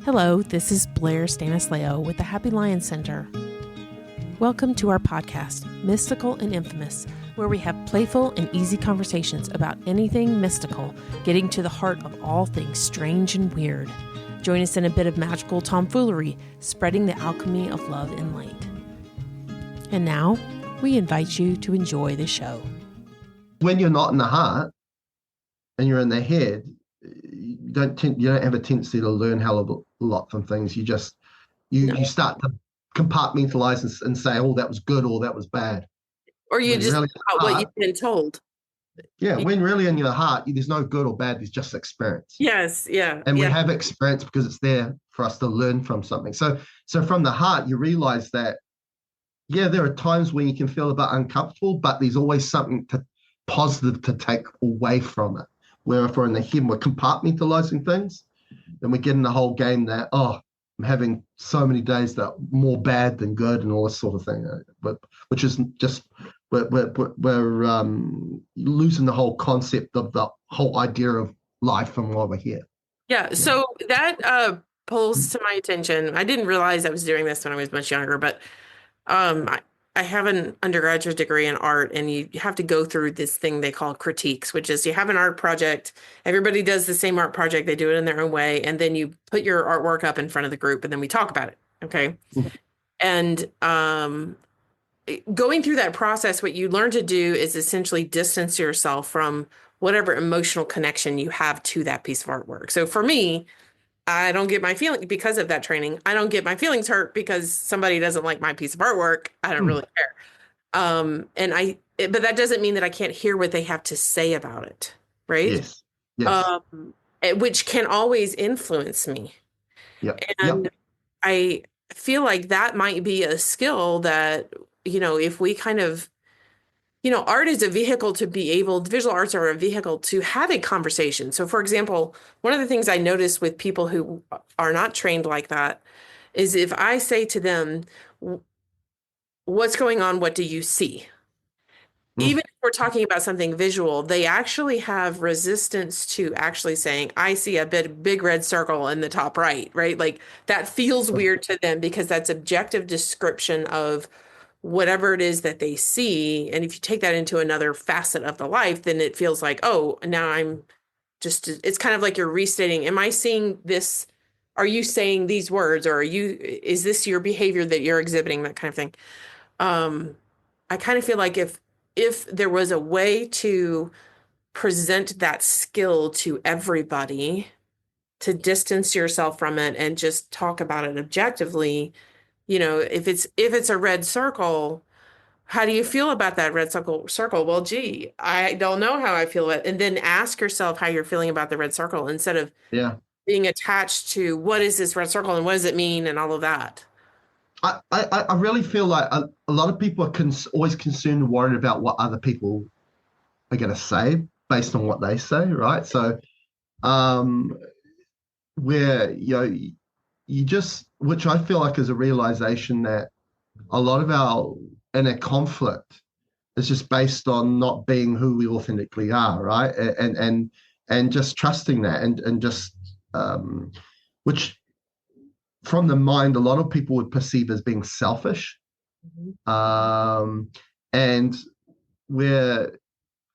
Hello, this is Blair Stanislao with the Happy Lion Center. Welcome to our podcast, Mystical and Infamous, where we have playful and easy conversations about anything mystical, getting to the heart of all things strange and weird. Join us in a bit of magical tomfoolery, spreading the alchemy of love and light. And now, we invite you to enjoy the show. When you're not in the heart and you're in the head, you don't have a tendency to learn hell of a lot from things. You start to compartmentalize and say, oh, that was good or that was bad. Or you just really what you've been told. Yeah, when really in your heart, there's no good or bad, there's just experience. Yes, yeah. And we have experience because it's there for us to learn from something. So from the heart, you realize that, yeah, there are times when you can feel a bit uncomfortable, but there's always something positive to take away from it. Where if we're in the head, we're compartmentalizing things, then we get in the whole game that, oh, I'm having so many days that are more bad than good and all this sort of thing, which is just, we're losing the whole concept of the whole idea of life and why we're here. Yeah, so that pulls to my attention. I didn't realize I was doing this when I was much younger, but I have an undergraduate degree in art, and you have to go through this thing they call critiques, which is you have an art project. Everybody does the same art project. They do it in their own way. And then you put your artwork up in front of the group, and then we talk about it. Okay. And going through that process, what you learn to do is essentially distance yourself from whatever emotional connection you have to that piece of artwork. So for me, I don't get my feeling because of that training. I don't get my feelings hurt because somebody doesn't like my piece of artwork. I don't really care. But that doesn't mean that I can't hear what they have to say about it. Right. Yes. Which can always influence me. Yep. And I feel like that might be a skill that, if we kind of, art is a vehicle to be able, visual arts are a vehicle to have a conversation. So for example, one of the things I notice with people who are not trained like that is if I say to them, what's going on? What do you see? Even if we're talking about something visual, they actually have resistance to actually saying, I see a big red circle in the top right? Like that feels weird to them because that's objective description of whatever it is that they see. And if you take that into another facet of the life, then it feels like, oh, now it's kind of like you're restating, am I seeing this? Are you saying these words, or is this your behavior that you're exhibiting, that kind of thing? I kind of feel like if there was a way to present that skill to everybody, to distance yourself from it and just talk about it objectively, if it's a red circle, how do you feel about that red circle? Well, gee, I don't know how I feel about it. And then ask yourself how you're feeling about the red circle instead of being attached to what is this red circle and what does it mean and all of that. I really feel like a lot of people are always concerned and worried about what other people are going to say based on what they say, right? So where, which I feel like is a realization that a lot of our inner conflict is just based on not being who we authentically are, right? And just trusting that and just which from the mind a lot of people would perceive as being selfish. And where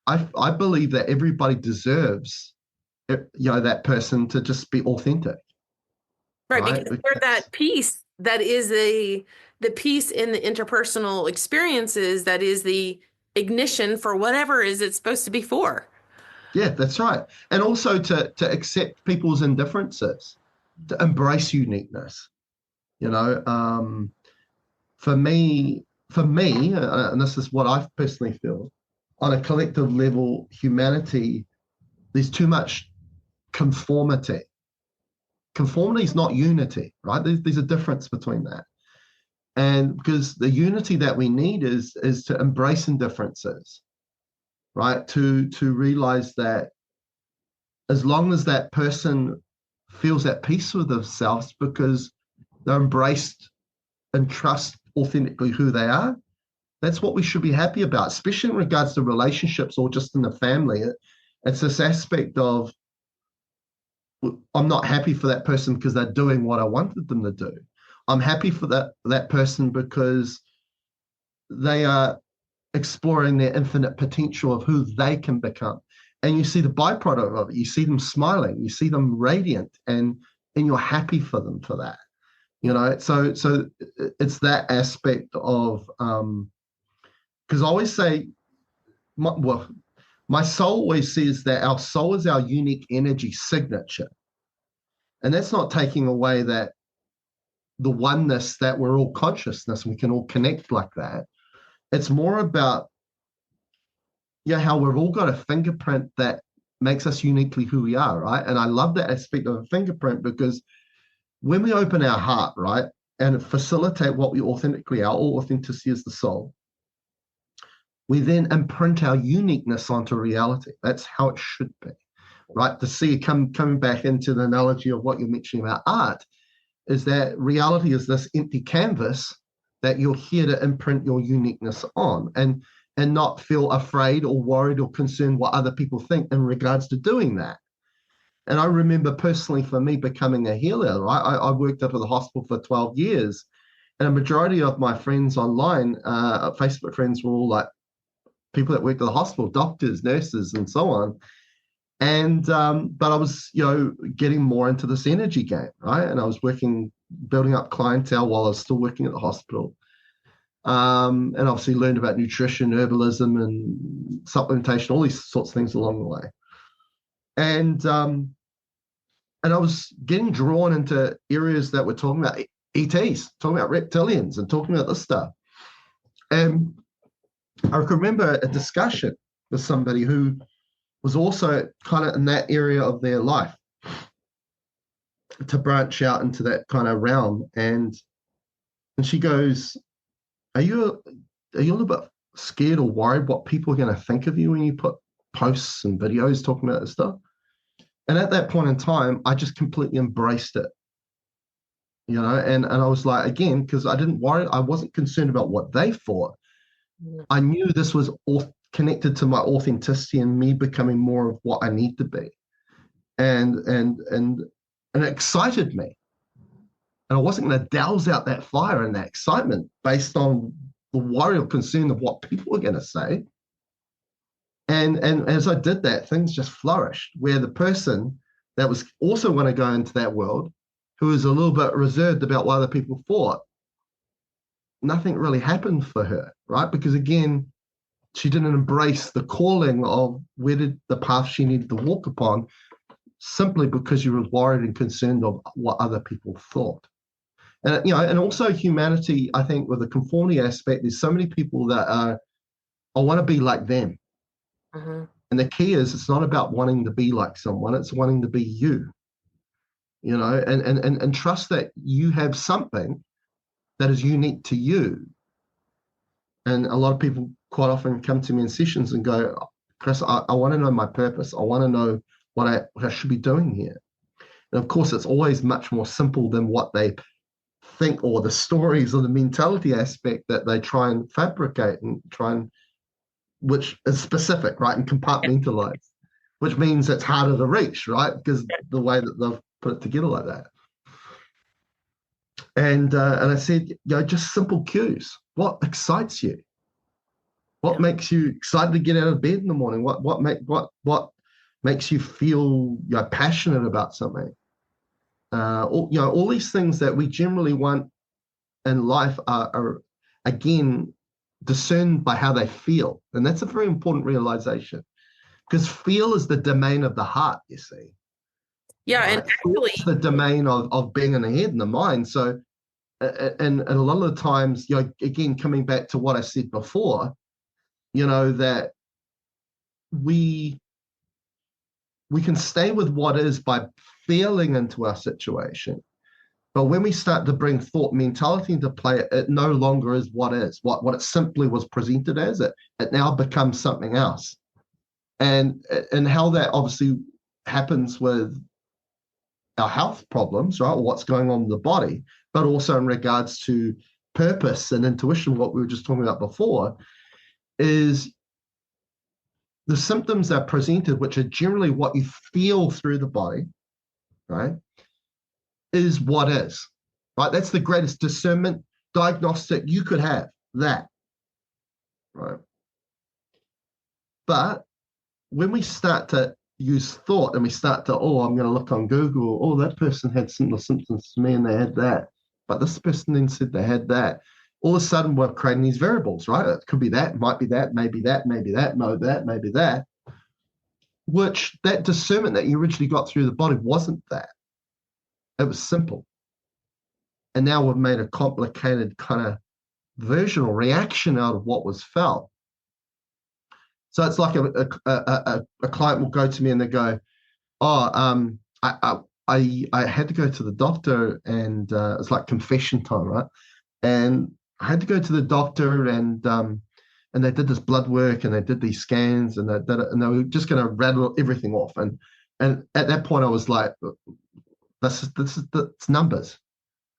I believe that everybody deserves that person to just be authentic. Right, because they're that piece that is the piece in the interpersonal experiences that is the ignition for whatever is it's supposed to be for. Yeah, that's right. And also to accept people's indifferences, to embrace uniqueness. For me, and this is what I personally feel, on a collective level, humanity, there's too much conformity. Conformity is not unity, right? There's a difference between that. And because the unity that we need is to embrace indifferences, right? To realize that as long as that person feels at peace with themselves because they're embraced and trust authentically who they are, that's what we should be happy about, especially in regards to relationships or just in the family. It's this aspect of I'm not happy for that person because they're doing what I wanted them to do. I'm happy for that person because they are exploring their infinite potential of who they can become. And you see the byproduct of it. You see them smiling, you see them radiant, and you're happy for them for that. You know, so it's that aspect of because I always say, my soul always says that our soul is our unique energy signature, and that's not taking away that the oneness that we're all consciousness, we can all connect like that. It's more about how we've all got a fingerprint that makes us uniquely who we are, right? And I love that aspect of a fingerprint because when we open our heart, right, and facilitate what we authentically are, all authenticity is the soul, we then imprint our uniqueness onto reality. That's how it should be, right? To see coming back into the analogy of what you're mentioning about art, is that reality is this empty canvas that you're here to imprint your uniqueness on, and not feel afraid or worried or concerned what other people think in regards to doing that. And I remember personally for me becoming a healer, right? I worked up at the hospital for 12 years, and a majority of my friends online, Facebook friends, were all like people that worked at the hospital, doctors, nurses, and so on. And but I was, getting more into this energy game, right? And I was building up clientele while I was still working at the hospital. And obviously learned about nutrition, herbalism, and supplementation, all these sorts of things along the way. And I was getting drawn into areas that were talking about ETs, talking about reptilians, and talking about this stuff. And I remember a discussion with somebody who was also kind of in that area of their life to branch out into that kind of realm. And she goes, Are you a little bit scared or worried what people are going to think of you when you put posts and videos talking about this stuff? And at that point in time, I just completely embraced it, and I was like, again, because I didn't worry, I wasn't concerned about what they thought. I knew this was all connected to my authenticity and me becoming more of what I need to be. And it excited me. And I wasn't going to douse out that fire and that excitement based on the worry or concern of what people were going to say. And as I did that, things just flourished, where the person that was also going to go into that world, who was a little bit reserved about what other people thought, nothing really happened for her, right? Because again, she didn't embrace the calling of where did the path she needed to walk upon, simply because she was worried and concerned of what other people thought. And and also humanity, I think, with the conformity aspect, there's so many people that I want to be like them. Mm-hmm. And the key is, it's not about wanting to be like someone, it's wanting to be you, and trust that you have something that is unique to you. And a lot of people quite often come to me in sessions and go, Chris, I want to know my purpose. I want to know what I should be doing here. And of course, it's always much more simple than what they think, or the stories or the mentality aspect that they try and fabricate and which is specific, right, and compartmentalized, which means it's harder to reach, right, because the way that they've put it together like that. And I said, just simple cues. What excites you? What makes you excited to get out of bed in the morning? What makes you feel passionate about something? All these things that we generally want in life are again discerned by how they feel, and that's a very important realization, because feel is the domain of the heart. You see, Yeah, and right? actually, It's the domain of being in the head and the mind. So, and a lot of the times, again, coming back to what I said before, that we can stay with what is by feeling into our situation. But when we start to bring thought mentality into play, it no longer is what is, what it simply was presented as. It now becomes something else. And how that obviously happens with our health problems, right? What's going on in the body, but also in regards to purpose and intuition, what we were just talking about before, is the symptoms that are presented, which are generally what you feel through the body, right, is what is, right? That's the greatest discernment diagnostic you could have, that, right? But when we start to use thought and we start to, oh, I'm going to look on Google, oh, that person had similar symptoms to me and they had that, but this person then said they had that. All of a sudden, we're creating these variables, right? It could be that, might be that, maybe that, maybe that, no, that, maybe that, which that discernment that you originally got through the body wasn't that. It was simple. And now we've made a complicated kind of version or reaction out of what was felt. So it's like a client will go to me and they go, oh, I had to go to the doctor and it's like confession time, right? And I had to go to the doctor and they did this blood work and they did these scans and they were just going to rattle everything off. And at that point I was like, that's numbers,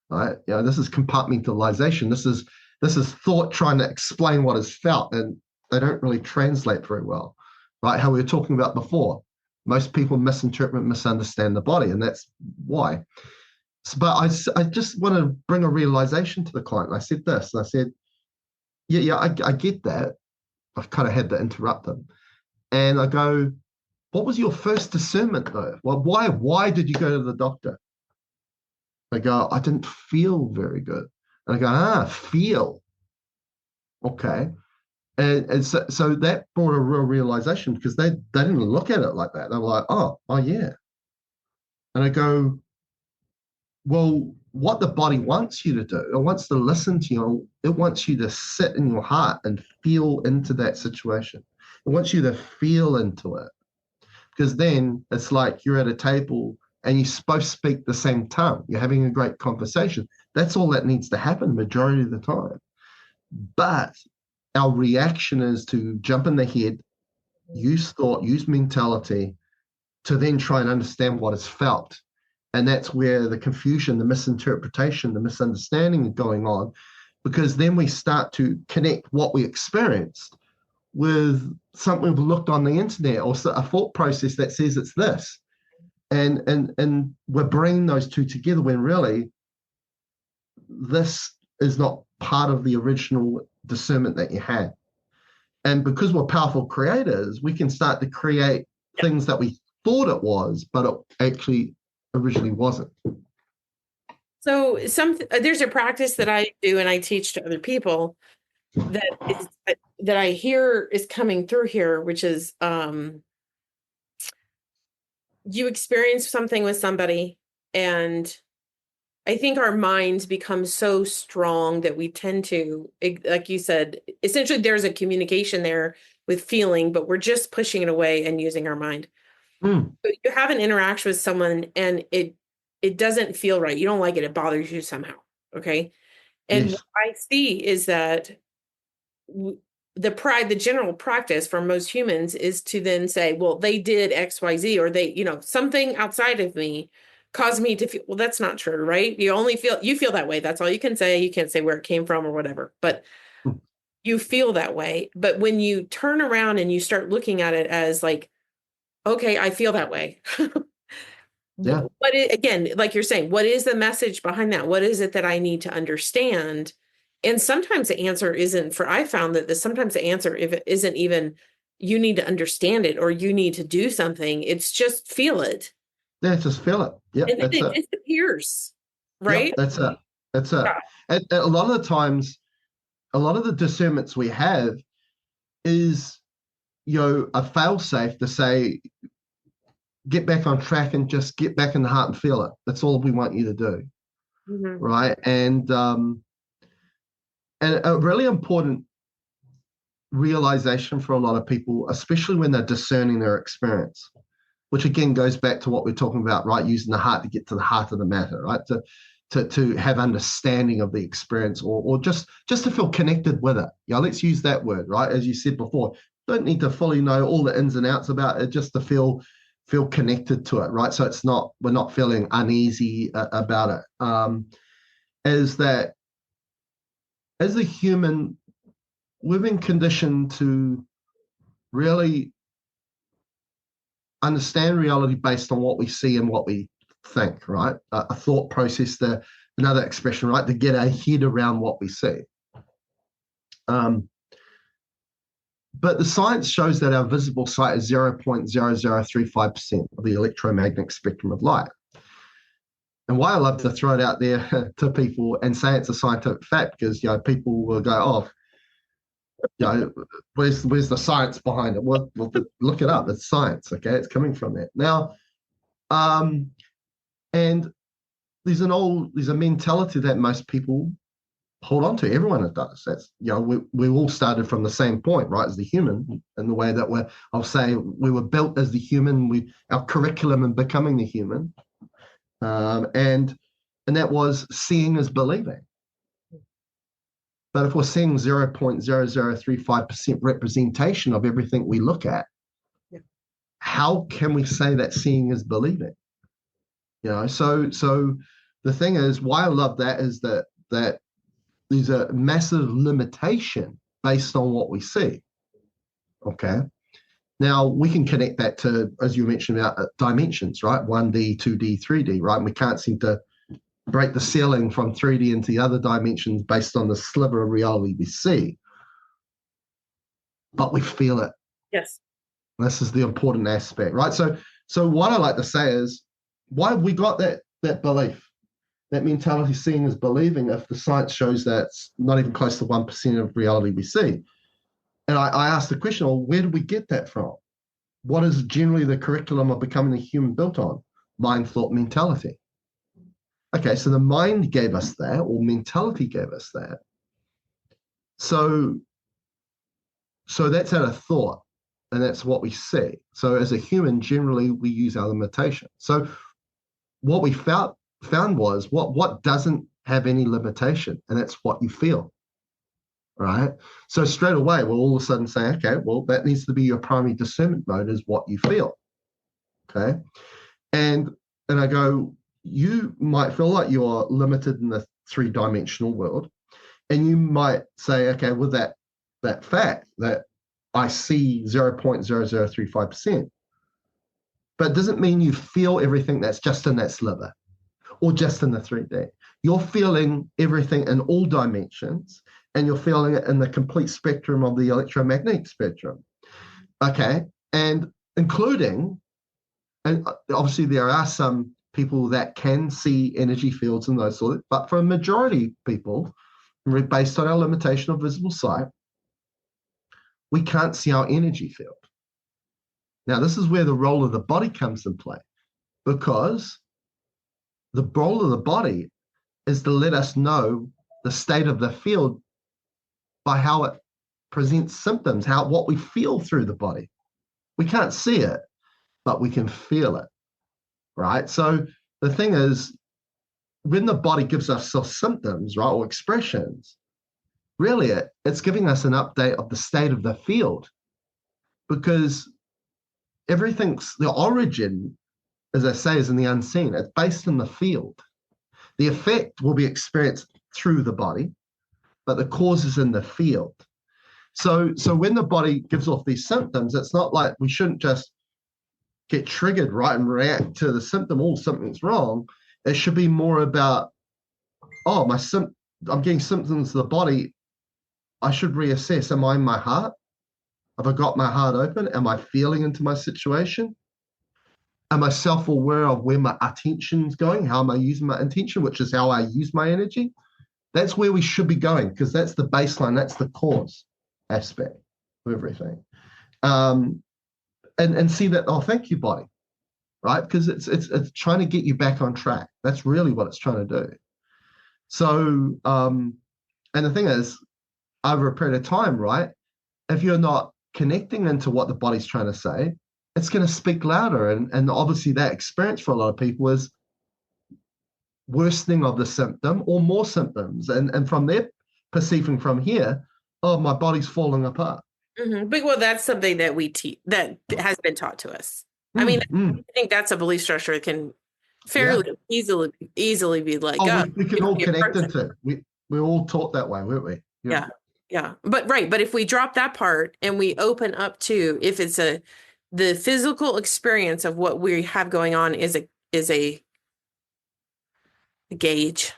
right? You know, this is compartmentalization. This is thought trying to explain what is felt, and they don't really translate very well, right? How we were talking about before. Most people misinterpret, misunderstand the body, and that's why. So, but I just want to bring a realization to the client. I said this, and I said, yeah, I get that. I've kind of had to interrupt them. And I go, what was your first discernment though? Well, why did you go to the doctor? They go, I didn't feel very good. And I go, feel. Okay. And so that brought a real realization because they didn't look at it like that. They were like, oh yeah. And I go, well, what the body wants you to do, it wants to listen to you. It wants you to sit in your heart and feel into that situation. It wants you to feel into it. Because then it's like you're at a table and you both speak the same tongue. You're having a great conversation. That's all that needs to happen majority of the time. But our reaction is to jump in the head, use thought, use mentality to then try and understand what is felt. And that's where the confusion, the misinterpretation, the misunderstanding is going on, because then we start to connect what we experienced with something we've looked on the internet or a thought process that says it's this. And we're bringing those two together when really this is not part of the original discernment that you had. And because we're powerful creators, we can start to create things that we thought it was, but it actually originally wasn't. So there's a practice that I do and I teach to other people that I hear is coming through here, which is you experience something with somebody, and I think our minds become so strong that we tend to, like you said, essentially there's a communication there with feeling, but we're just pushing it away and using our mind. Mm. So you have an interaction with someone and it doesn't feel right. You don't like it. It bothers you somehow. Okay. And what Yes. I see is that the general practice for most humans is to then say, well, they did XYZ, or they, something outside of me caused me to feel, well, that's not true, right? You feel that way. That's all you can say. You can't say where it came from or whatever, but Mm. you feel that way. But when you turn around and you start looking at it as like, okay, I feel that way. Yeah. Again, like you're saying, what is the message behind that? What is it that I need to understand? And sometimes the answer isn't I found that sometimes the answer, if it isn't even you need to understand it or you need to do something, it's just feel it. Yeah, just feel it. Yep, And then that's it it. disappears, Yep, right? that's it. That's it. Yeah. And a lot of the times, a lot of the discernments we have is, a fail safe to say, get back on track and just get back in the heart and feel it. That's all we want you to do. Mhm. Right. And a really important realization for a lot of people, especially when they're discerning their experience, which again goes back to what we're talking about, right? Using the heart to get to the heart of the matter, right? To have understanding of the experience, or just to feel connected with it. Let's use that word, right? As you said before, don't need to fully know all the ins and outs about it, just to feel connected to it, right? So we're not feeling uneasy about it. Is that as a human, we've been conditioned to really understand reality based on what we see and what we think, right? A thought process, another expression, right? To get our head around what we see. Um, but the science shows that our visible sight is 0.0035% of the electromagnetic spectrum of light. And why I love to throw it out there to people and say it's a scientific fact, because people will go, oh, where's the science behind it? Well, look it up. It's science, okay? It's coming from that. Now, and there's a mentality that most people hold on to. Everyone does. That's we all started from the same point, right? As the human, in the way that I'll say we were built as the human. Our curriculum in becoming the human, and that was seeing as believing. But if we're seeing 0.0035% representation of everything we look at, how can we say that seeing is believing? So the thing is, why I love that is that there's a massive limitation based on what we see. Okay. Now we can connect that to, as you mentioned, about dimensions, right? 1D, 2D, 3D, right? And we can't seem to break the ceiling from 3D into the other dimensions based on the sliver of reality we see. But we feel it. Yes. This is the important aspect, right? So what I like to say is, why have we got that belief, that mentality, seeing as believing, if the science shows that it's not even close to 1% of reality we see? And I asked the question, well, where did we get that from? What is generally the curriculum of becoming a human built on? Mind, thought, mentality. Okay, so the mind gave us that, or mentality gave us that. So that's out of thought, and that's what we see. So as a human, generally, we use our limitation. So what we found was what doesn't have any limitation, and that's what you feel, right? So straight away, we'll all of a sudden say, okay, well, that needs to be your primary discernment mode, is what you feel, okay? And I go, you might feel like you're limited in the three-dimensional world, and you might say, okay, with that fact that I see 0.0035%, but it doesn't mean you feel everything that's just in that sliver or just in the 3D. You're feeling everything in all dimensions, and you're feeling it in the complete spectrum of the electromagnetic spectrum, okay? And including, and obviously there are some people that can see energy fields and those sort of, but for a majority of people, based on our limitation of visible sight, we can't see our energy field. Now, this is where the role of the body comes in play, because the role of the body is to let us know the state of the field by how it presents symptoms, what we feel through the body. We can't see it, but we can feel it, right? So the thing is, when the body gives us symptoms, right, or expressions, really it's giving us an update of the state of the field, because the origin, as I say, is in the unseen. It's based in the field. The effect will be experienced through the body, but the cause is in the field. So when the body gives off these symptoms, it's not like we shouldn't just get triggered, right, and react to the symptom, oh, something's wrong. It should be more about, oh, I'm getting symptoms of the body. I should reassess. Am I in my heart? Have I got my heart open? Am I feeling into my situation? Am I self-aware of where my attention's going? How am I using my attention, which is how I use my energy? That's where we should be going, because that's the baseline, that's the cause aspect of everything. And see that, oh, thank you, body, right? Because it's trying to get you back on track. That's really what it's trying to do. So, and the thing is, over a period of time, right, if you're not connecting into what the body's trying to say, it's going to speak louder. And obviously that experience for a lot of people is worsening of the symptom or more symptoms. And from their perceiving from here, oh, my body's falling apart. Mm-hmm. But well, that's something that we teach, that has been taught to us. I mean, I think that's a belief structure that can fairly easily be let go. We can all connect into it. We're all taught that way, weren't we? Yeah. Yeah. But right. But if we drop that part and we open up to, if it's the physical experience of what we have going on is a gauge,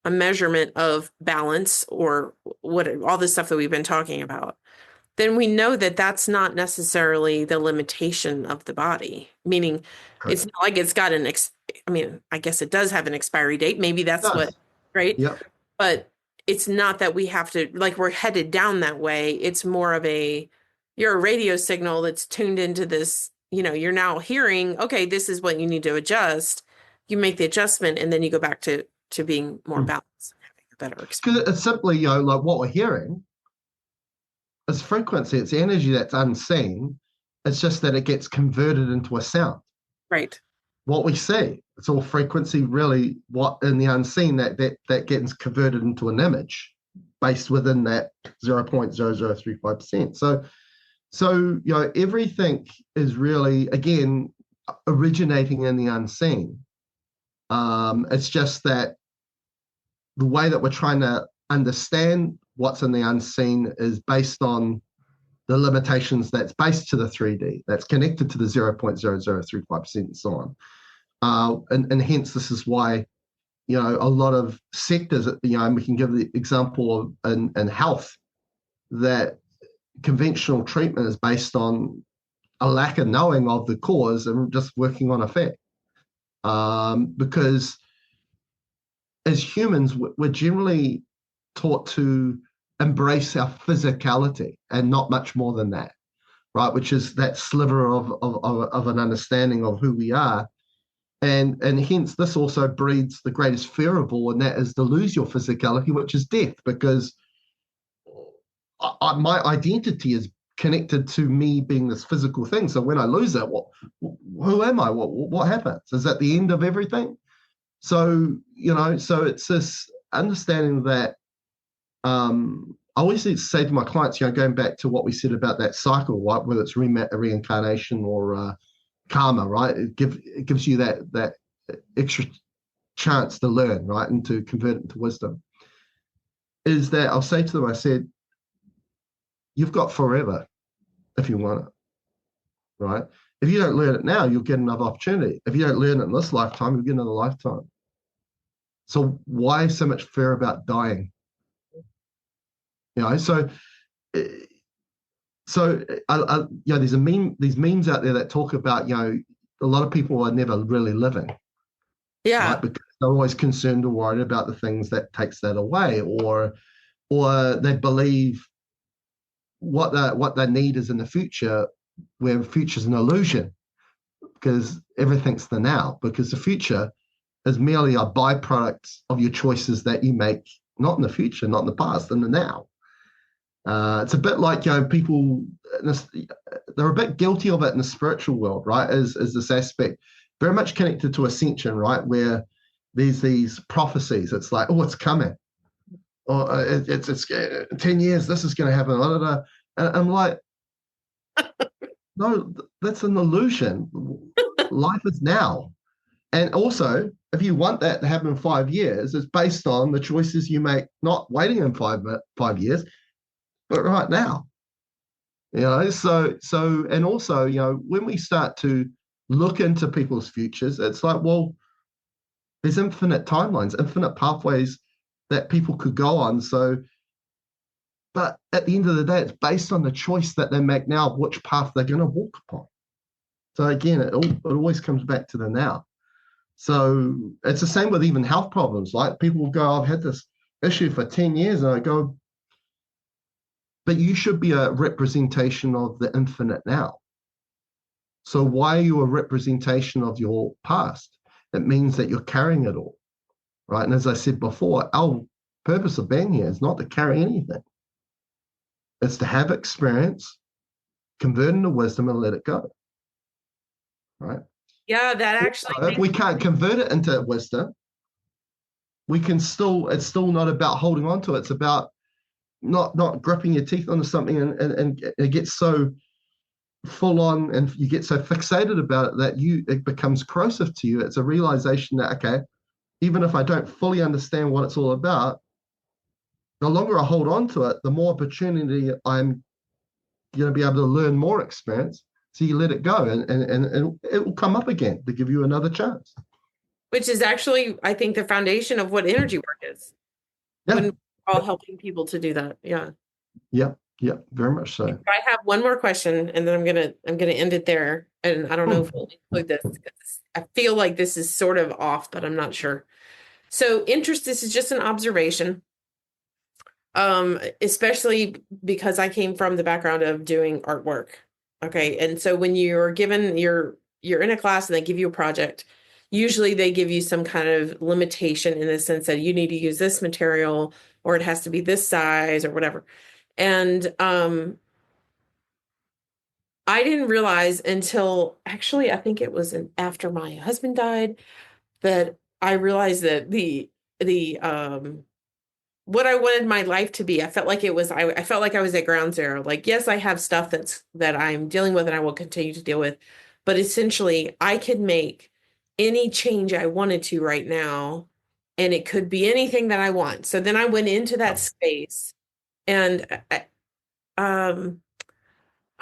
a measurement of balance or what all this stuff that we've been talking about, then we know that that's not necessarily the limitation of the body. Meaning, it's Correct. not like it's got I mean, I guess it does have an expiry date. Maybe It that's what, does. right? Yep. But it's not that we have to, like, we're headed down that way. It's more of you're a radio signal that's tuned into this, you're now hearing, okay, this is what you need to adjust. You make the adjustment and then you go back to being more balanced, having a better Because experience. it's simply, like what we're hearing is frequency, it's energy that's unseen. It's just that it gets converted into a sound. Right. What we see, it's all frequency, really, what in the unseen that gets converted into an image based within that 0.0035%. So everything is really, again, originating in the unseen. It's just that the way that we're trying to understand what's in the unseen is based on the limitations that's based to the 3D, that's connected to the 0.0035% and so on. And hence, this is why, a lot of sectors, and we can give the example of in health, that conventional treatment is based on a lack of knowing of the cause and just working on effect. Because as humans, we're generally taught to embrace our physicality and not much more than that, right? Which is that sliver of an understanding of who we are. And hence this also breeds the greatest fear of all, and that is to lose your physicality, which is death, because my identity is connected to me being this physical thing. So when I lose it, who am I? What happens? Is that the end of everything? So so it's this understanding that I always say to my clients, going back to what we said about that cycle, right? Whether it's reincarnation or karma, right? It gives you that extra chance to learn, right, and to convert it into wisdom. Is that I'll say to them, I said, you've got forever if you want it, right? If you don't learn it now, you'll get another opportunity. If you don't learn it in this lifetime, you'll get another lifetime. So why so much fear about dying? So there's these memes out there that talk about, a lot of people are never really living, right? Yeah. Because they're always concerned or worried about the things that takes that away, or they believe what they need is in the future, where the future is an illusion, because everything's the now, because the future is merely a byproduct of your choices that you make, not in the future, not in the past, in the now. It's a bit like, people, they're a bit guilty of it in the spiritual world, right? Is this aspect very much connected to ascension, right? Where there's these prophecies. It's like, oh, it's coming. Or it's 10 years, this is going to happen. Blah, blah, blah. And I'm like, no, that's an illusion. Life is now. And also, if you want that to happen in 5 years, it's based on the choices you make, not waiting in 5 years, but right now. And also, when we start to look into people's futures, it's like, well, there's infinite timelines, infinite pathways that people could go on. But at the end of the day, it's based on the choice that they make now, which path they're going to walk upon. So again, it always comes back to the now. So it's the same with even health problems. Like, people will go, I've had this issue for 10 years, and I go, but you should be a representation of the infinite now. So why are you a representation of your past? It means that you're carrying it all, right? And as I said before, our purpose of being here is not to carry anything. It's to have experience, convert into wisdom, and let it go, right? Yeah, that actually So if we can't convert it into wisdom, it's still not about holding on to it. It's about not gripping your teeth onto something, and it gets so full on and you get so fixated about it that it becomes corrosive to you. It's a realization that, okay, even if I don't fully understand what it's all about, the longer I hold on to it, the more opportunity I'm going to be able to learn more experience. So you let it go, and it will come up again to give you another chance. which is actually, I think, the foundation of what energy work is when Yeah, we're all helping people to do that. Yeah. yeah, yeah, very much so. I have one more question and then I'm gonna end it there. And I don't know if Hmm. we'll include this because I feel like this is sort of off, but I'm not sure. So interest, this is just an observation. Especially because I came from the background of doing artwork. Okay. And so when you're given you're in a class and they give you a project, usually they give you some kind of limitation in the sense that you need to use this material or it has to be this size or whatever. And I didn't realize until actually I think it was after my husband died that I realized that the what I wanted my life to be. I felt like it was I felt like I was at ground zero. Like, yes, I have stuff that I'm dealing with and I will continue to deal with, but essentially I could make any change I wanted to right now, and it could be anything that I want. So then I went into that space and um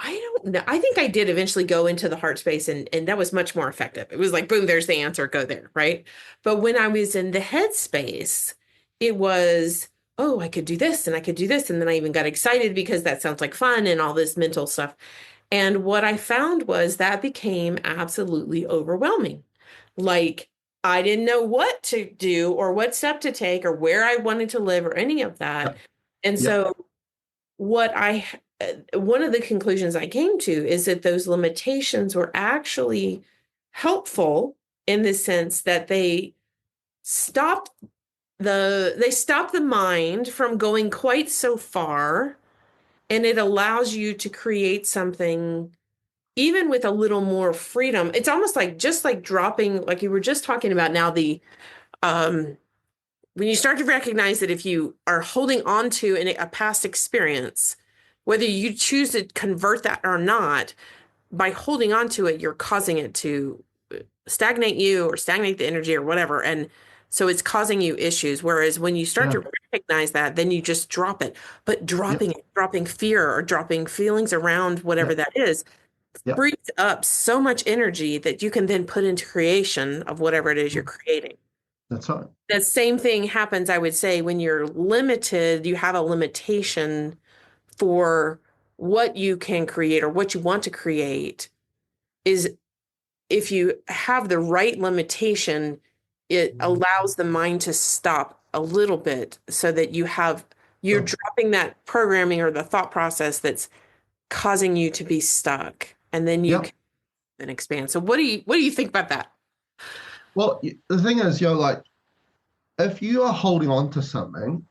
I don't know. I think I did eventually go into the heart space and that was much more effective. It was like, boom, there's the answer, go there, right? But when I was in the head space, it was, oh, I could do this and I could do this. And then I even got excited because that sounds like fun and all this mental stuff. And what I found was that became absolutely overwhelming. Like I didn't know what to do or what step to take or where I wanted to live or any of that. Yep, And yep, so what I one of the conclusions I came to is that those limitations were actually helpful in the sense that stopped they stop the mind from going quite so far, and it allows you to create something even with a little more freedom. It's almost like just like dropping, like you were just talking about now, the um when you start to recognize that if you are holding on to a past experience, whether you choose to convert that or not, by holding on to it, you're causing it to stagnate you or stagnate the energy or whatever. And so it's causing you issues. Whereas when you start yeah, to recognize that, then you just drop it. But yep, dropping it, dropping fear or dropping feelings around whatever yep, that is, yep. frees up so much energy that you can then put into creation of whatever it is you're creating. That's right. The same thing happens, I would say, when you're limited, you have a limitation for what you can create or what you want to create. Is if you have the right limitation, it allows the mind to stop a little bit so that you're Sure. dropping that programming or the thought process that's causing you to be stuck. And then you Yep. can then expand. So what do you think about that? Well, the thing is, like if you are holding on to something,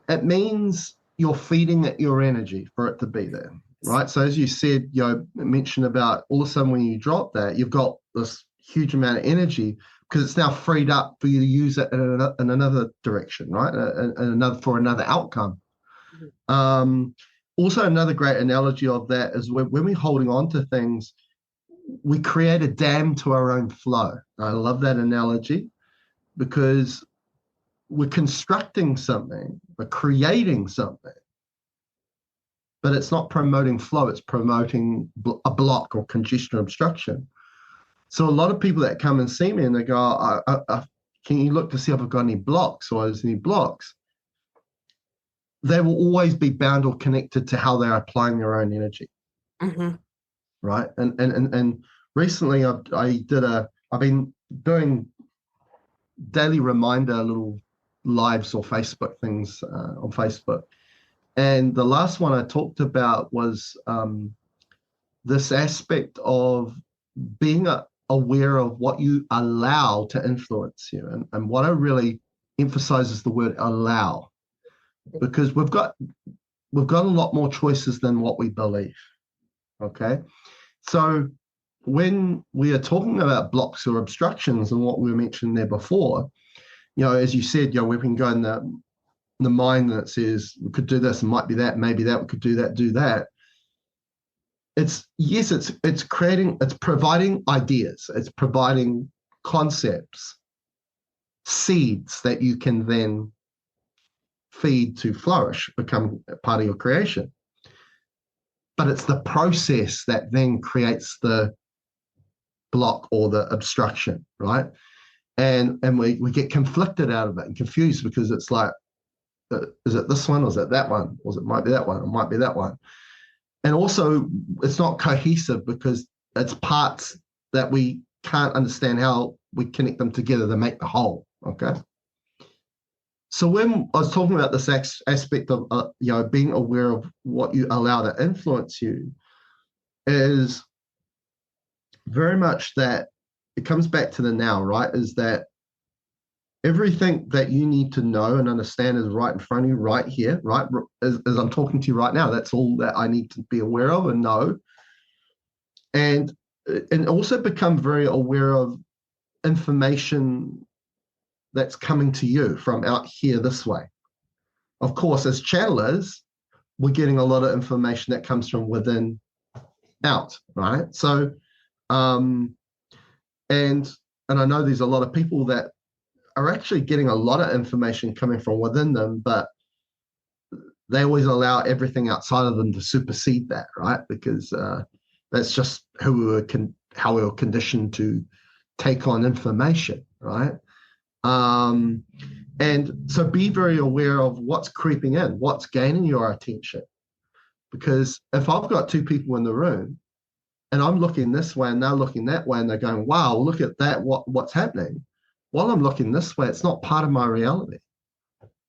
it means you're feeding it your energy for it to be there, right? So as you said, mentioned about all of a sudden when you drop that, you've got this huge amount of energy because it's now freed up for you to use it in another direction, right? Another for another outcome. Mhm. Um, Also, another great analogy of that is when we're holding on to things, we create a dam to our own flow. I love that analogy because we're constructing something, we're creating something, but it's not promoting flow, it's promoting a block or congestion or obstruction. So a lot of people that come and see me and they go, can you look to see if I've got any blocks or there's any blocks? They will always be bound or connected to how they're applying their own energy, Mhm. right? And recently I've been doing daily reminder little lives or Facebook things on Facebook. And the last one I talked about was this aspect of being aware of what you allow to influence you. And what I really emphasize is the word allow, because we've got a lot more choices than what we believe. Okay. So when we are talking about blocks or obstructions and what we mentioned there before, as you said, we can go in the mind that says we could do this and might be that, maybe that, we could do that. It's providing ideas, it's providing concepts, seeds that you can then feed to flourish, become part of your creation. But it's the process that then creates the block or the obstruction, right? and we get conflicted out of it and confused because it's like, is it this one or is it that one, or it might be that one, it might be that one. And also it's not cohesive because it's parts that we can't understand how we connect them together to make the whole. Okay. So when I was talking about this aspect of being aware of what you allow to influence you, is very much that it comes back to the now, right? Is that everything that you need to know and understand is right in front of you, right here, right? As I'm talking to you right now, that's all that I need to be aware of and know. And also become very aware of information that's coming to you from out here this way. Of course, as channelers, we're getting a lot of information that comes from within out, right? So, and I know there's a lot of people that are actually getting a lot of information coming from within them, but they always allow everything outside of them to supersede that, right? Because that's just how we were conditioned to take on information, right? And so be very aware of what's creeping in, what's gaining your attention. Because if I've got two people in the room and I'm looking this way and they're looking that way and they're going, wow, look at that, what's happening? While I'm looking this way, it's not part of my reality,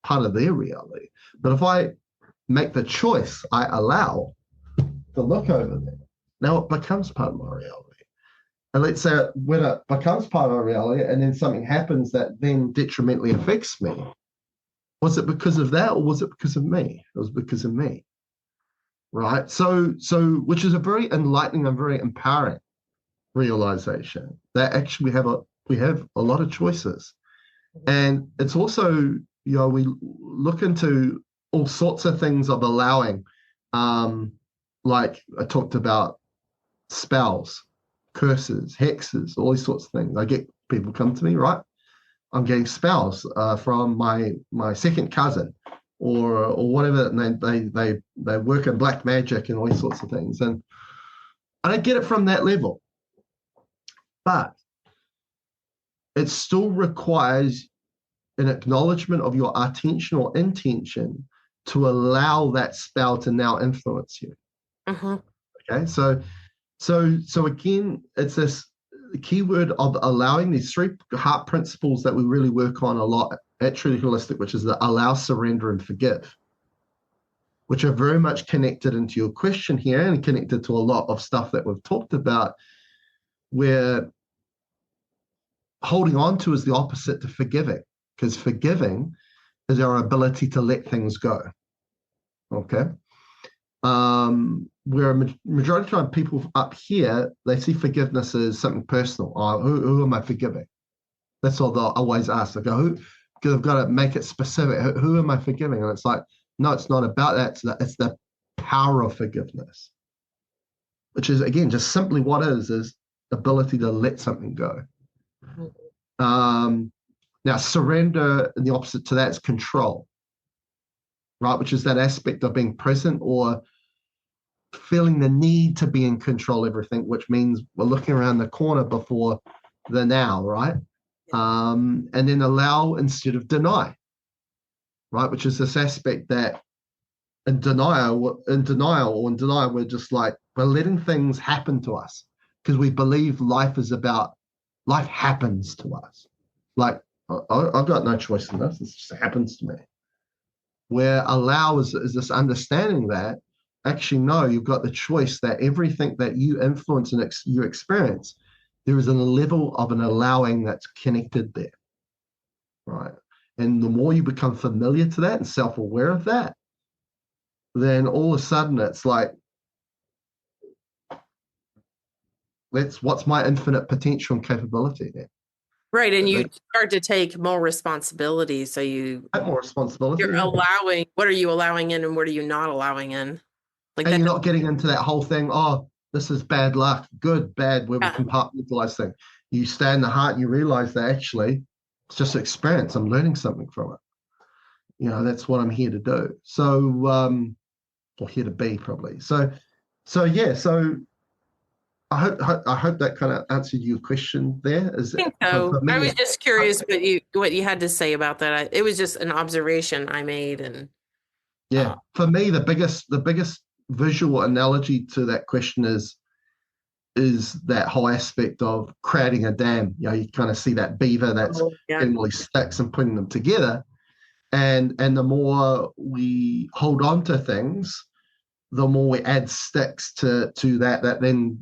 part of their reality. But if I make the choice, I allow to look over there, now it becomes part of my reality. And let's say when it becomes part of our reality and then something happens that then detrimentally affects me, was it because of that or was it because of me? It was because of me, right? So which is a very enlightening and very empowering realization that actually we have a lot of choices. And it's also, we look into all sorts of things of allowing, like I talked about spells, curses, hexes, all these sorts of things. I get people come to me, right? I'm getting spells from my second cousin or whatever, and they work in black magic and all these sorts of things. And I don't get it from that level. But it still requires an acknowledgement of your attention or intention to allow that spell to now influence you. Mm-hmm. Okay, so again, it's this keyword of allowing, these three heart principles that we really work on a lot at Truly Holistic, which is the allow, surrender, and forgive, which are very much connected into your question here and connected to a lot of stuff that we've talked about, where holding on to is the opposite to forgiving, because forgiving is our ability to let things go. Okay. Where a majority of the time people up here, they see forgiveness as something personal. Oh, who am I forgiving? That's all they'll always ask. They go, who? Because I've got to make it specific. Who am I forgiving? And it's like, no, it's not about that. It's the power of forgiveness, which is, again, just simply what is ability to let something go. Now, surrender, and the opposite to that is control, right? Which is that aspect of being present or feeling the need to be in control of everything, which means we're looking around the corner before the now, right? And then allow instead of deny, right? Which is this aspect that in denial, we're just like, we're letting things happen to us because we believe life happens to us. Like, I've got no choice in this. It just happens to me. Where allow is this understanding that actually, no, you've got the choice that everything that you influence and you experience, there is a level of an allowing that's connected there, right? And the more you become familiar to that and self-aware of that, then all of a sudden it's like, what's my infinite potential and capability there? Right. And you start to take more responsibility. So Take more responsibility. you're allowing, what are you allowing in and what are you not allowing in? Like And that. you're not getting into that whole thing, oh, this is bad luck, good, bad, where we compartmentalize things. You stay in the heart and you realize that actually it's just experience. I'm learning something from it. That's what I'm here to do. So, or here to be probably. So I hope that kind of answered your question there. Is I think for so. I me, was just curious what you had to say about that. It was just an observation I made, and yeah, for me, the biggest visual analogy to that question is that whole aspect of creating a dam. You kind of see that beaver that's yeah. getting all these sticks and putting them together, and the more we hold on to things, the more we add sticks to that then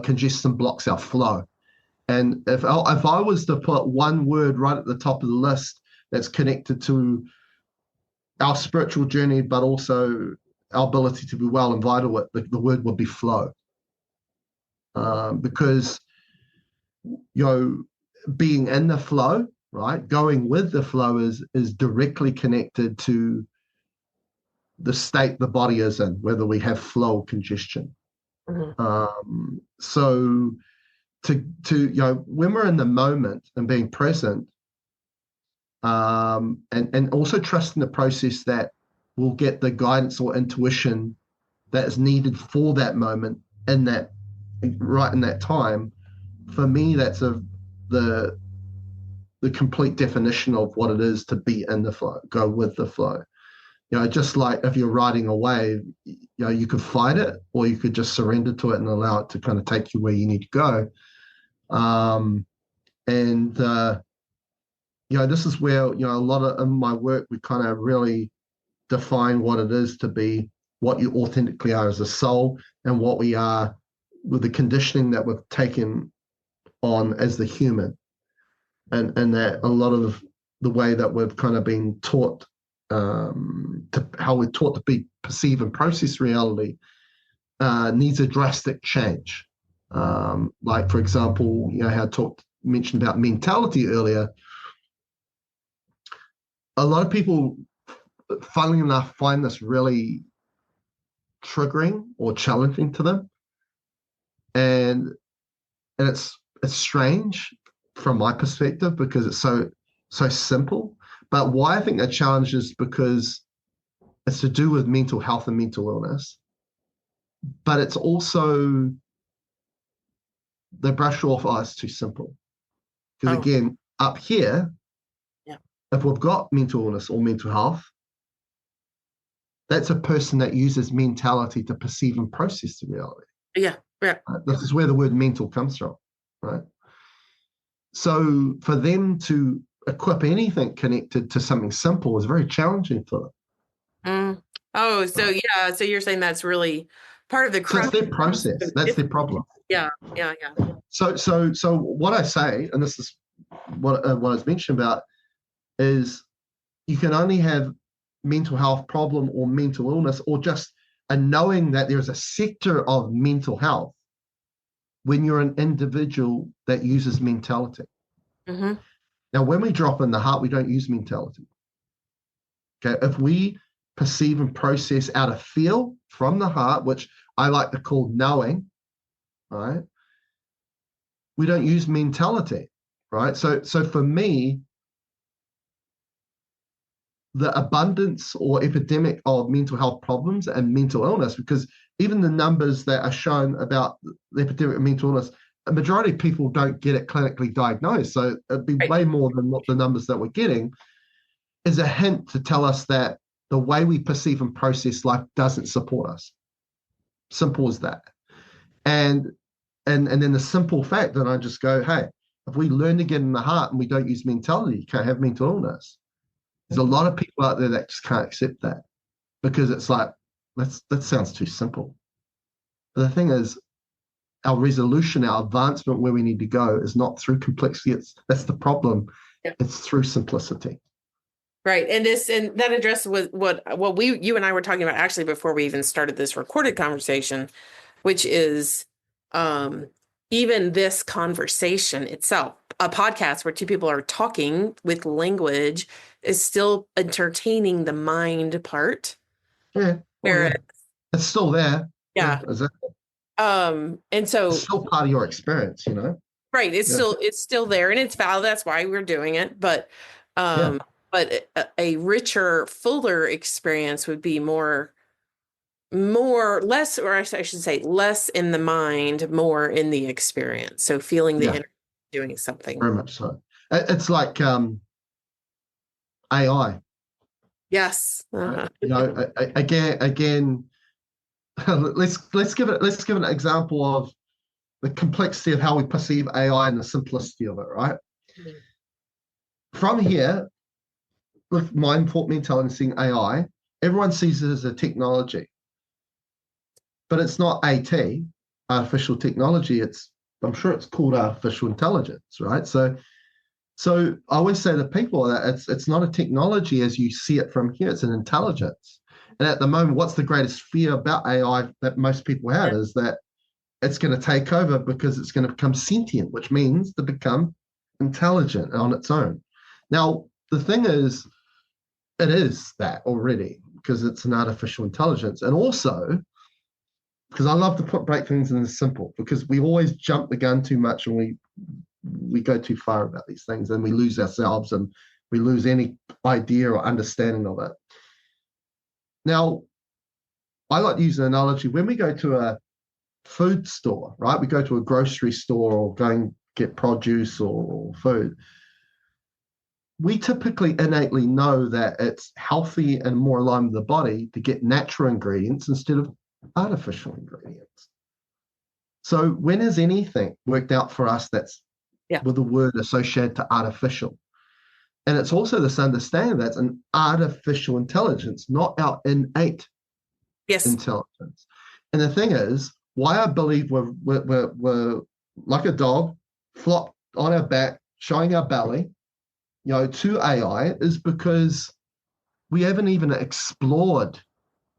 congests and blocks our flow. And if I was to put one word right at the top of the list that's connected to our spiritual journey, but also our ability to be well and vital, the word would be flow. Because being in the flow, right, going with the flow is directly connected to the state the body is in, whether we have flow or congestion. Mhm. So when we're in the moment and being present, and also trusting the process that we'll get the guidance or intuition that is needed for that moment in that right in that time. For me, that's the the complete definition of what it is to be in the flow, go with the flow. Just like if you're riding a wave, you could fight it or you could just surrender to it and allow it to kind of take you where you need to go. And this is where a lot of in my work we kind of really define what it is to be what you authentically are as a soul and what we are with the conditioning that we've taken on as the human, and that a lot of the way that we've kind of been taught to how we're taught to be perceive and process reality needs a drastic change. Like for example, how I mentioned about mentality earlier. A lot of people, funnily enough, find this really triggering or challenging to them, and it's strange from my perspective because it's so simple. But why I think that challenge is because it's to do with mental health and mental illness, but it's also they brush off, oh, it's too simple. Because Oh, again, up here, yeah. if we've got mental illness or mental health, that's a person that uses mentality to perceive and process the reality. Yeah. Yeah. Right? This is where the word mental comes from, right? So for them to equip anything connected to something simple is very challenging for them. Mm. Oh, so Right? yeah. So you're saying that's really part of the So it's crux. their process. That's their problem. Yeah. Yeah. Yeah. So what I say, and this is what I was mentioned about, is you can only have mental health problem or mental illness or just a knowing that there's a sector of mental health when you're an individual that uses mentality. Mm-hmm. Now, when we drop in the heart, we don't use mentality. Okay, if we perceive and process out of feel from the heart, which I like to call knowing, right? We don't use mentality, right? So for me, the abundance or epidemic of mental health problems and mental illness, because even the numbers that are shown about the epidemic of mental illness, a majority of people don't get it clinically diagnosed. So it'd be Right. way more than what the numbers that we're getting is a hint to tell us that the way we perceive and process life doesn't support us. Simple as that. And and then the simple fact that I just go, hey, if we learn to get in the heart and we don't use mentality, you can't have mental illness. There's a lot of people out there that just can't accept that because it's like that sounds too simple. But the thing is, our resolution, our advancement where we need to go is not through complexity. That's the problem. Yeah. It's through simplicity. Right. And that addresses what you and I were talking about actually before we even started this recorded conversation, which is um even this conversation itself, a podcast where two people are talking with language is still entertaining the mind part. Yeah. Oh Where yeah. It's still there. Yeah. yeah. Exactly. And It's so still part of your experience. right, Yeah. it's still there and it's valid. That's why we're doing it. Yeah. But a richer, fuller experience would be more more, less, or I should say, less in the mind, more in the experience. So feeling the Yeah, energy doing something. very much so. It's like AI. Yes. Right? Uh-huh. Again, let's give an example of the complexity of how we perceive AI and the simplicity of it. Right from here, with mind intelligence, AI, everyone sees it as a technology, but it's not artificial technology. I'm sure it's called artificial intelligence, right? So I always say to people that it's not a technology as you see it from here, it's an intelligence. And at the moment, what's the greatest fear about AI that most people have is that it's going to take over because it's going to become sentient, which means to become intelligent on its own. Now, the thing is, it is that already because it's an artificial intelligence. And also, because I love to break things in simple, because we always jump the gun too much and we go too far about these things and we lose ourselves and we lose any idea or understanding of it. Now, I like to use an analogy when we go to a food store, right? We go to a grocery store or go and get produce or food. We typically innately know that it's healthy and more aligned with the body to get natural ingredients instead of artificial ingredients. So when is anything worked out for us that's Yeah. with the word associated to artificial? And it's also this understanding that's an artificial intelligence, not our innate Yes. intelligence. And the thing is, why I believe we're like a dog, flop on our back, showing our belly, to AI is because we haven't even explored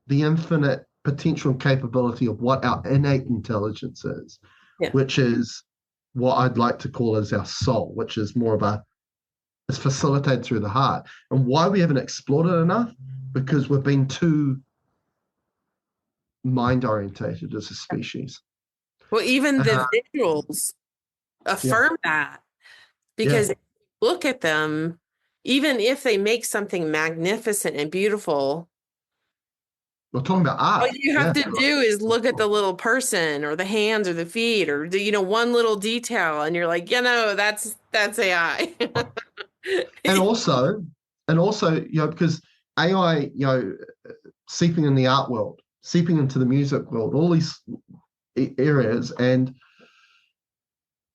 the infinite potential and capability of what our innate intelligence is, Yeah. which is what I'd like to call as our soul, which is more of it's facilitated through the heart. And why we haven't explored it enough? Because we've been too mind orientated as a species. Well, even Uh, the visuals yeah, affirm that yeah. because if you look at them, even if they make something magnificent and beautiful, We're talking about all art. you have Yeah, to do is look at the little person or the hands or the feet or one little detail, and you're like, that's AI. and also, because AI, seeping in the art world, seeping into the music world, all these areas, and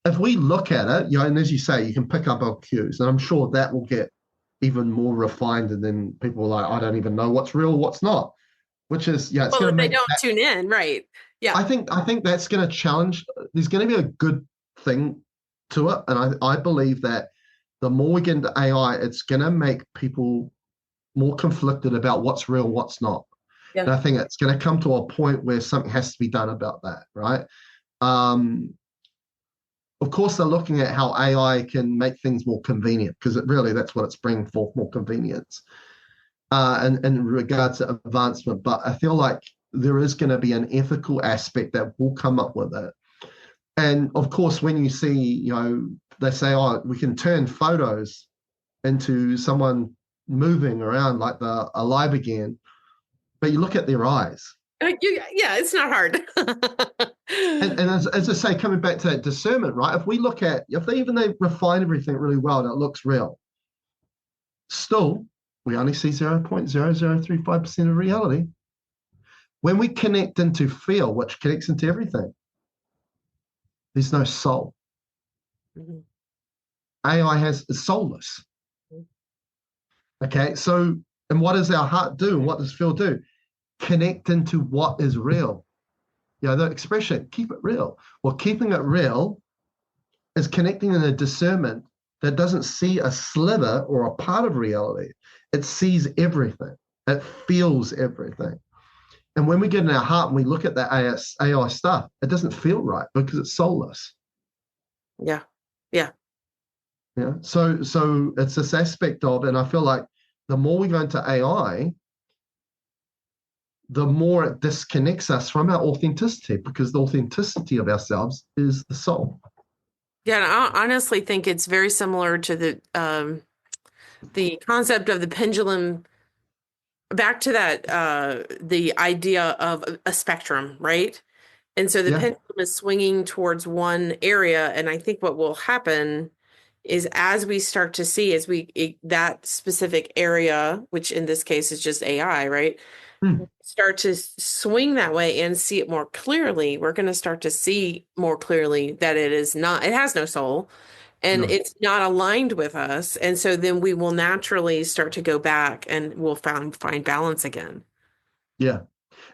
if we look at it, and as you say, you can pick up our cues, and I'm sure that will get even more refined, and then people are like, I don't even know what's real, what's not, which is, it's Well, going if to they make don't that. tune in, right? Yeah. I think that's going to challenge. There's going to be a good thing to it, and I believe that the more we get into AI, it's going to make people more conflicted about what's real, what's not. Yeah. And I think it's going to come to a point where something has to be done about that, right? Um, of course, they're looking at how AI can make things more convenient because that's what it's bringing forth, more convenience and in regards to advancement. But I feel like there is going to be an ethical aspect that will come up with it. And of course, when you see, they say, oh, we can turn photos into someone moving around like they're alive again, but you look at their eyes. Yeah, it's not hard. And as I say, coming back to that discernment, right? If they refine everything really well and it looks real, still, we only see 0.0035% of reality. When we connect into feel, which connects into everything, there's no soul. Mhm. AI is soulless. Okay, so, and what does our heart do? And what does feel do? Connect into what is real. The expression, keep it real. Well, keeping it real is connecting in a discernment that doesn't see a sliver or a part of reality. It sees everything. It feels everything. And when we get in our heart and we look at that AI stuff, it doesn't feel right because it's soulless. Yeah. Yeah. Yeah. So it's this aspect of, and I feel like the more we go into AI, the more it disconnects us from our authenticity because the authenticity of ourselves is the soul. Yeah, and I honestly think it's very similar to the concept of the pendulum back to that, the idea of a spectrum, right? And so the Yeah. pendulum is swinging towards one area. And I think what will happen is as we start to see, that specific area, which in this case is just AI, right? Hmm. Start to swing that way and see it more clearly, we're going to start to see more clearly that it has no soul and No. it's not aligned with us. And so then we will naturally start to go back and we'll find balance again. Yeah.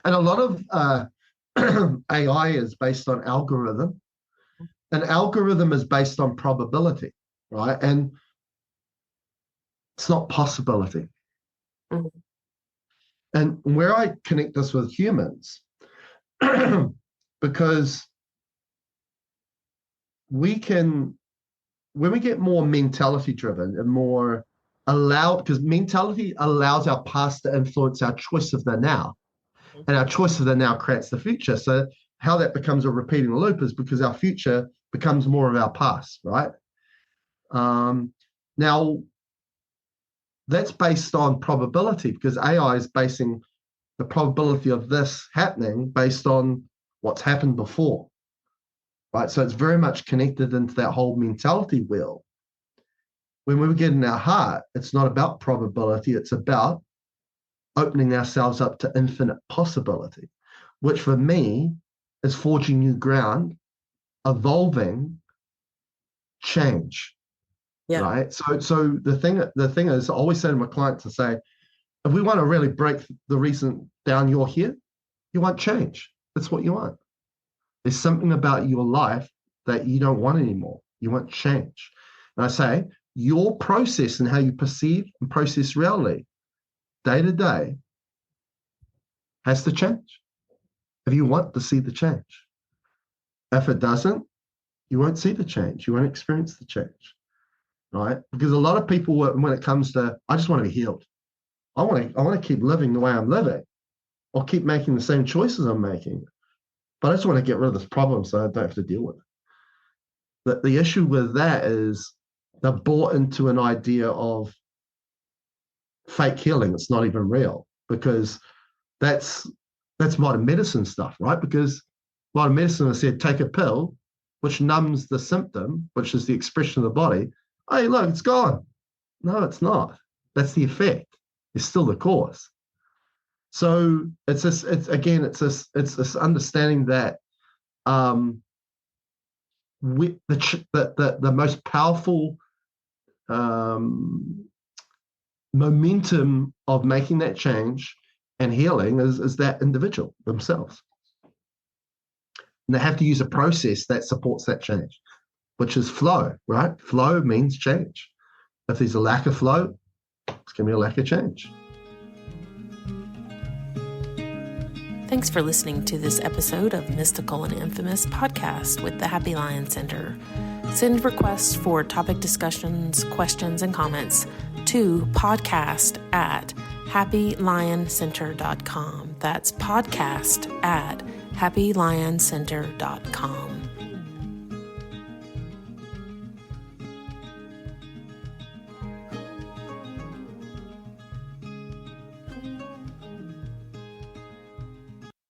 And a lot of AI is based on algorithm. An algorithm is based on probability, right? And it's not possibility. Mhm. And where I connect this with humans, because we can, when we get more mentality driven and more allowed, because mentality allows our past to influence our choice of the now, and our choice of the now creates the future. So how that becomes a repeating loop is because our future becomes more of our past, right? Now that's based on probability because AI is basing the probability of this happening based on what's happened before, right? So it's very much connected into that whole mentality wheel. When we get in our heart, it's not about probability, it's about opening ourselves up to infinite possibility, which for me is forging new ground, evolving, change, Yeah. right? So the thing is, I always say to my clients to say, if we want to really break the reason down you're here, you want change. That's what you want. There's something about your life that you don't want anymore. You want change. And I say, your process and how you perceive and process reality day to day has to change if you want to see the change. If it doesn't, you won't see the change. You won't experience the change, right? Because a lot of people, when it comes to, I just want to be healed. I want to keep living the way I'm living. I'll keep making the same choices I'm making, but I just want to get rid of this problem so I don't have to deal with it. The issue with that is they're bought into an idea of fake healing. It's not even real because that's that's modern medicine stuff, right? Because modern medicine has said take a pill, which numbs the symptom, which is the expression of the body. Hey, look, it's gone. No, it's not. That's the effect. It's still the cause. So it's this. It's this understanding that the most powerful um, momentum of making that change and healing is that individual themselves. And they have to use a process that supports that change, which is flow, right? Flow means change. If there's a lack of flow, it's going to be a lack of change. Thanks for listening to this episode of Mystical and Infamous podcast with the Happy Lion Center. Send requests for topic discussions, questions, and comments to podcast@happylioncenter.com. That's podcast@happylioncenter.com.